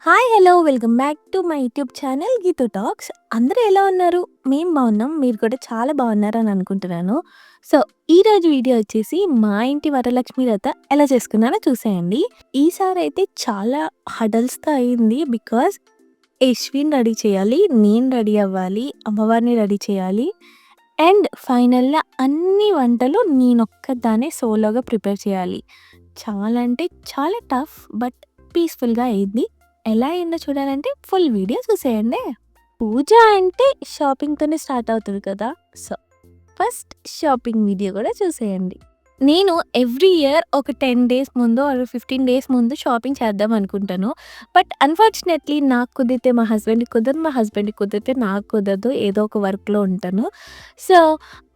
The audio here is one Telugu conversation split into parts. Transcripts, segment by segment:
Hi! Hello! Welcome back to my YouTube channel 'Geethu talks'. అందరూ ఎలా ఉన్నారు? మేము బాగున్నాం. మీరు కూడా చాలా బాగున్నారని అనుకుంటున్నాను. సో, ఈరోజు వీడియో వచ్చేసి మా ఇంటి వరలక్ష్మి వ్రత ఎలా చేసుకున్నానో చూసేయండి. ఈసారైతే చాలా హడల్స్‌తో అయింది. బికాజ్ యశ్విని రెడీ చేయాలి, నేను రెడీ అవ్వాలి, అమ్మవారిని రెడీ చేయాలి. అండ్ ఫైనల్‌గా అన్ని వంటలు నేనొక్కదాన్నే సోలోగా ప్రిపేర్ చేయాలి. చాలా అంటే చాలా టఫ్ బట్ పీస్‌ఫుల్‌గా అయింది. ఎలా అయిందో చూడాలంటే ఫుల్ వీడియో చూసేయండి. పూజ అంటే షాపింగ్‌తోనే స్టార్ట్ అవుతది కదా! సో, ఫస్ట్ షాపింగ్ వీడియో కూడా చూసేయండి. నేను ఎవ్రీ ఇయర్ ఒక 10 డేస్ ముందో ఆర్ 15 డేస్ ముందు షాపింగ్ చేద్దాం అనుకుంటాను. బట్ అన్‌ఫార్చునేట్‌లీ నాకు కుదిరితే మా హస్బెండ్‌కి కుదరదు. మా హస్బెండ్‌కి కుదిరితే నాకు కుదరదు. ఏదో ఒక వర్క్‌లో ఉంటాను. సో,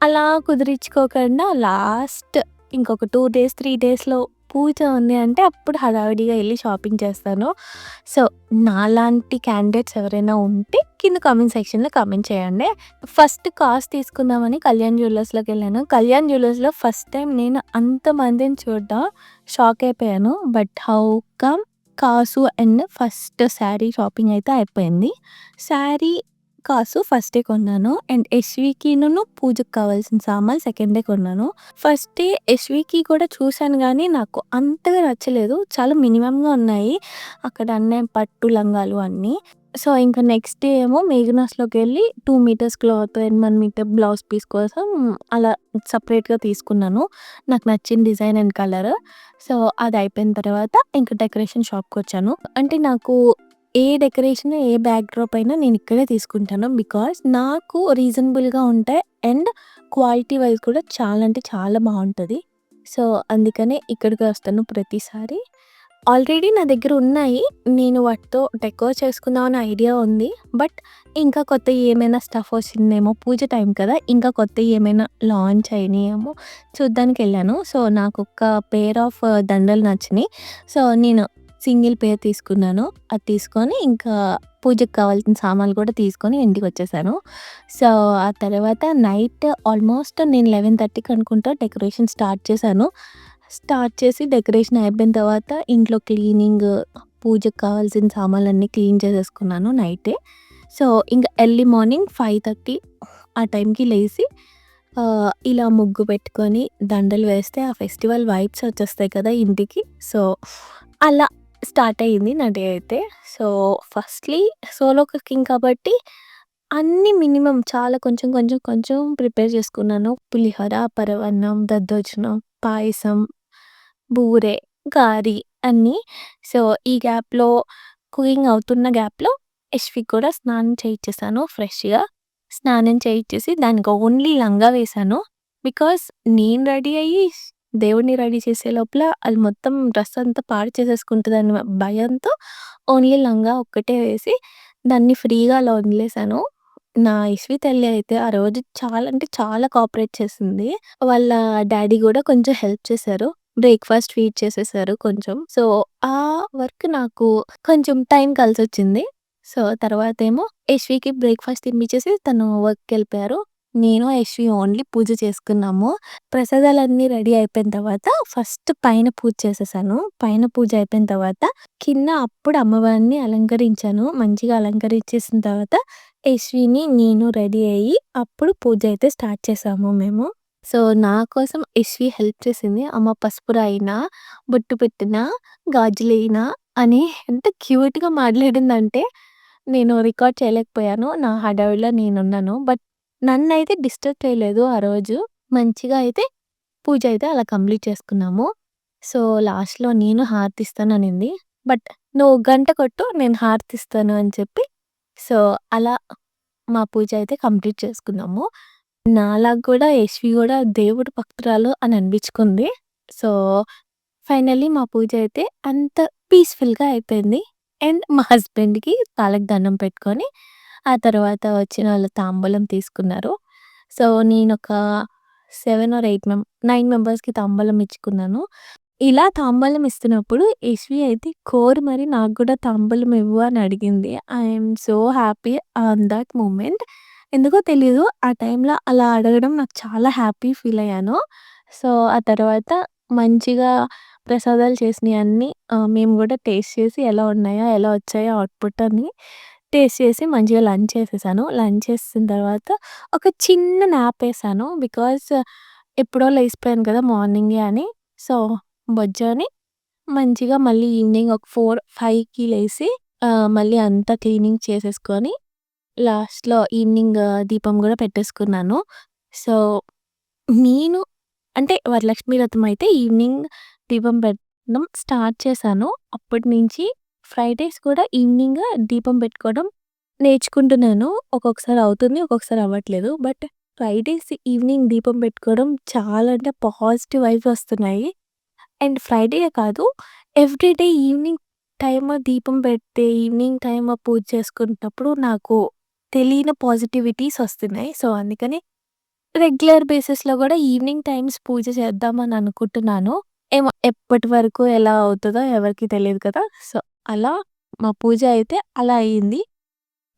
అలా కుదిరించుకోకుండా లాస్ట్ ఇంకొక 2 డేస్, 3 డేస్‌లో పూజ ఉంది అంటే అప్పుడు హడావిడిగా ఎళ్లి షాపింగ్ చేస్తాను. సో, నాలాంటి క్యాండిడేట్స్ ఎవరైనా ఉంటే కింద కామెంట్ సెక్షన్‌లో కామెంట్ చేయండి. ఫస్ట్ కాస్ తీసుకుందామని కళ్యాణ్ జ్యువెల్లర్స్‌లోకెళ్ళాను. కళ్యాణ్ జ్యువెల్లర్స్‌లో ఫస్ట్ టైమ్ నేను అంతమందిని చూడడం షాక్ అయిపోయాను. బట్ హౌ కమ్ కాసు అండ్ ఫస్ట్ శారీ షాపింగ్ అయితే అయిపోయింది. శారీ, కాసు ఫస్ట్ డే కొన్నాను. అండ్ యశ్వికినును పూజకి కావాల్సిన సామాన్లు సెకండ్ డే కొన్నాను. ఫస్ట్ డే యశ్వికి కూడా చూసాను గానీ నాకు అంతగా నచ్చలేదు. చాలా మినిమమ్‌గా ఉన్నాయి. అక్కడ అన్నీ పట్టు లంగాలు అన్నీ. సో, ఇంకా నెక్స్ట్ డే ఏమో మేఘనాస్‌లోకెళ్ళి 2 metres cloth and 1 metre blouse piece కోసం అలా సెపరేట్‌గా తీసుకున్నాను. నాకు నచ్చిన డిజైన్ అండ్ కలర్. సో, అది అయిపోయిన తర్వాత ఇంక డెకరేషన్ షాప్‌కొచ్చాను. అంటే నాకు ఏ డెకరేషన్, ఏ బ్యాక్ డ్రాప్ అయినా నేను ఇక్కడే తీసుకుంటాను. బికాజ్ నాకు రీజనబుల్‌గా ఉంటాయి. అండ్ క్వాలిటీ వైస్ కూడా చాలా అంటే చాలా బావుంటది. సో, అందుకనే ఇక్కడికే వస్తాను ప్రతిసారి. ఆల్రెడీ నా దగ్గర ఉన్నాయి. నేను వాటితో డెకోర్ చేసుకుందాం అనే ఐడియా ఉంది. బట్ ఇంకా కొత్తయి ఏమైనా స్టఫ్ వచ్చిందేమో పూజ టైం కదా! ఇంకా కొత్తయి ఏమైనా లాంచ్ అయినాయేమో చూడ్డానికెళ్ళాను. సో, నాకొక పెయిర్ ఆఫ్ దండలు నచ్చినాయి. సో, నేను సింగిల్ పెయిర్ తీసుకున్నాను. అది తీసుకొని ఇంకా పూజకి కావాల్సిన సామాన్లు కూడా తీసుకొని ఇంటికొచ్చేసాను. సో, ఆ తర్వాత నైట్ ఆల్మోస్ట్ నేను 11:30కి అనుకుంటా డెకరేషన్ స్టార్ట్ చేశాను. స్టార్ట్ చేసి డెకరేషన్ అయిపోయిన తర్వాత ఇంట్లో క్లీనింగ్, పూజకి కావాల్సిన సామాన్లన్నీ క్లీన్ చేసేసుకున్నాను నైటే. సో, ఇంక ఎర్లీ మార్నింగ్ 5:30 ఆ టైంకి లేసి ఇలా ముగ్గు పెట్టుకొని దండలు వేస్తే ఆ ఫెస్టివల్ వైబ్స్ వచ్చేస్తాయి కదా ఇంటికి. సో, అలా స్టార్ట్ అయ్యింది నా డే అయితే. సో, ఫస్ట్‌లీ సోలో కుకింగ్ కాబట్టి అన్నీ మినిమమ్ చాలా కొంచెం, కొంచెం, కొంచెం ప్రిపేర్ చేసుకున్నాను. పులిహోర, పరవన్నం, దద్దోజనం, పాయసం, బూరె, గారి అన్నీ. సో, ఈ గ్యాప్‌లో కుకింగ్ అవుతున్న గ్యాప్‌లో యశ్వికి కూడా స్నానం చేయిచ్చేసాను ఫ్రెష్‌గా. స్నానం చేయిచ్చేసి దానికి ఓన్లీ లంగా వేశాను. బికాజ్ నేను రెడీ అయ్యి దేవుడిని రెడీ చేసే లోపల అది మొత్తం డ్రెస్ అంతా పాడు చేసేసుకుంటదని భయంతో ఓన్లీ లంగా ఒక్కటే వేసి దాన్ని ఫ్రీగా అలా వదిలేసాను. నా యశ్వి తల్లి అయితే ఆ రోజు చాలా అంటే చాలా కోఆపరేట్ చేసింది. వాళ్ళ డ్యాడీ గూడా కొంచెం హెల్ప్ చేశారు. బ్రేక్‌ఫాస్ట్ ఫీడ్ చేసేసారు కొంచెం. సో, ఆ వర్క్ నాకు కొంచెం టైం కలిసొచ్చింది. సో, తర్వాతేమో యశ్వికి బ్రేక్‌ఫాస్ట్ తినిపించేసి తను వర్క్‌కెళ్ళిపోయారు. నేను, యశ్వి ఓన్లీ పూజ చేసుకున్నాము. ప్రసాదాలన్నీ రెడీ అయిపోయిన తర్వాత ఫస్ట్ పైన పూజ చేసేసాను. పైన పూజ అయిపోయిన తర్వాత కింద అప్పుడు అమ్మవారిని అలంకరించాను. మంచిగా అలంకరించేసిన తర్వాత యశ్విని, నేను రెడీ అయ్యి అప్పుడు పూజ అయితే స్టార్ట్ చేసాము మేము. సో, నా కోసం యశ్వి హెల్ప్ చేసింది. అమ్మ పసుపు రాయినా, బొట్టు పెట్టినా, గాజులెయినా అని ఎంత క్యూట్‌గా మాట్లాడిందంటే నేను రికార్డ్ చేయలేకపోయాను. నా హడావిడిలో నేనున్నాను. బట్ నన్నైతే డిస్టర్బ్ చేయలేదు ఆ రోజు. మంచిగా అయితే పూజ అయితే అలా కంప్లీట్ చేసుకున్నాము. సో, లాస్ట్‌లో నేను హారతిస్తాననింది. బట్ "నువ్వు గంట కొట్టు నేను హారతిస్తాను" అని చెప్పి సో, అలా మా పూజ అయితే కంప్లీట్ చేసుకున్నాము. నాలాగా గూడా యశ్వి గూడా దేవుడి భక్తురాలు అని అనిపించుకుంది. సో, ఫైనల్లీ మా పూజ అయితే అంత పీస్‌ఫుల్‌గా అయిపోయింది. అండ్ మా హస్బెండ్‌కి కాళ్ళకి దండం పెట్టుకొని, ఆ తర్వాత వచ్చిన వాళ్ళు తాంబూలం తీసుకున్నారు. సో, నేనొక 7 ఆర్ 8 9 మెంబర్స్‌కి తాంబూలం ఇచ్చుకున్నాను. ఇలా తాంబూలం ఇస్తున్నప్పుడు యశ్వి అయితే కోరి మరి నాకు గూడా తాంబూలం ఇవ్వు అని అడిగింది. I am so happy on that moment. ఎందుకో తెలీదు. ఆ టైంలో అలా అడగడం నాకు చాలా హ్యాపీ ఫీల్ అయ్యాను. సో, ఆ తర్వాత మంచిగా ప్రసాదాలు చేసినయన్నీ మేము గూడా టేస్ట్ చేసి ఎలా ఉన్నాయా, ఎలా వచ్చాయో అవుట్‌పుట్ అని టేస్ట్ చేసి మంచిగా లంచ్ చేసేసాను. లంచ్ చేసిన తర్వాత ఒక చిన్న న్యాపేసాను. బికాజ్ ఎప్పుడో లేసిపోయాను కదా మార్నింగే అని. సో, బొజ్జని మంచిగా మళ్ళీ ఈవినింగ్ ఒక 4, 5కి లేసి మళ్ళీ అంతా క్లీనింగ్ చేసేసుకొని లాస్ట్‌లో ఈవినింగ్ దీపం గూడా పెట్టేసుకున్నాను. సో, నేను అంటే వరలక్ష్మి వ్రతం అయితే ఈవినింగ్ దీపం పెట్టడం స్టార్ట్ చేశాను. అప్పటి నుంచి ఫ్రైడేస్ కూడా ఈవినింగ్ దీపం పెట్టుకోవడం నేర్చుకుంటున్నాను. ఒక్కొక్కసారి అవుతుంది. ఒక్కొక్కసారి అవ్వట్లేదు. బట్ ఫ్రైడేస్ ఈవినింగ్ దీపం పెట్టుకోవడం చాలా అంటే పాజిటివ్ వైబ్స్ వస్తున్నాయి. అండ్ ఫ్రైడే కాదు, ఎవ్రీడే ఈవినింగ్ టైమ్ దీపం పెడితే, ఈవినింగ్ టైమ్ పూజ చేసుకునేటప్పుడు నాకు తెలియని పాజిటివిటీస్ వస్తున్నాయి. సో, అందుకని రెగ్యులర్ బేసిస్‌లో గూడా ఈవినింగ్ టైమ్స్ పూజ చేద్దామని అనుకుంటున్నాను. ఏమో ఎప్పటి వరకు ఎలా అవుతదో ఎవరికీ తెలీదు కదా! సో, అలా మా పూజ అయితే అలా అయింది.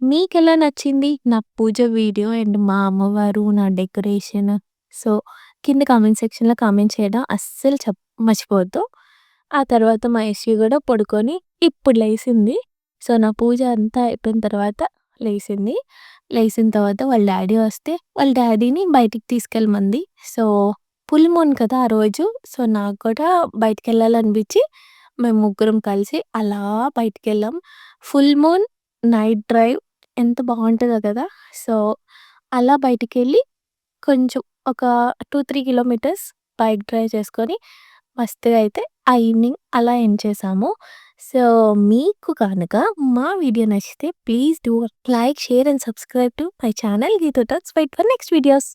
మీకెలా నచ్చింది నా పూజ వీడియో అండ్ మా అమ్మవారు, నా డెకరేషన్? సో, కింద కామెంట్ సెక్షన్‌లో కామెంట్ చేయడం అస్సలు మర్చిపోవద్దు. ఆ తర్వాత మా యశ్వి గూడా పడుకొని ఇప్పుడు లేసింది. సో, నా పూజ అంతా అయిపోయిన తర్వాత లేసింది. లేసిన తర్వాత వాళ్ళ డ్యాడీ వస్తే, వాళ్ళ డ్యాడీని బయటికి తీసుకెళ్ళమంది. సో, ఫుల్ మూన్ కదా ఆ రోజు. సో, నాకు కూడా బయటికెళ్ళాలనిపించి మేము ముగ్గురం కలిసి అలా బయటికెళ్ళాం. ఫుల్ మూన్, నైట్ డ్రైవ్ ఎంత బావుంటదో కదా! సో, అలా బయటికెళ్ళి కొంచెం ఒక 2, 3 కిలోమీటర్స్ బైక్ డ్రైవ్ చేసుకొని మస్తుగా అయితే ఆ ఈవినింగ్ అలా ఎండ్ చేశాము. సో, మీకు గనక మా వీడియో నచ్చితే please do like, share and subscribe to my channel Geethu talks. Wait for next videos.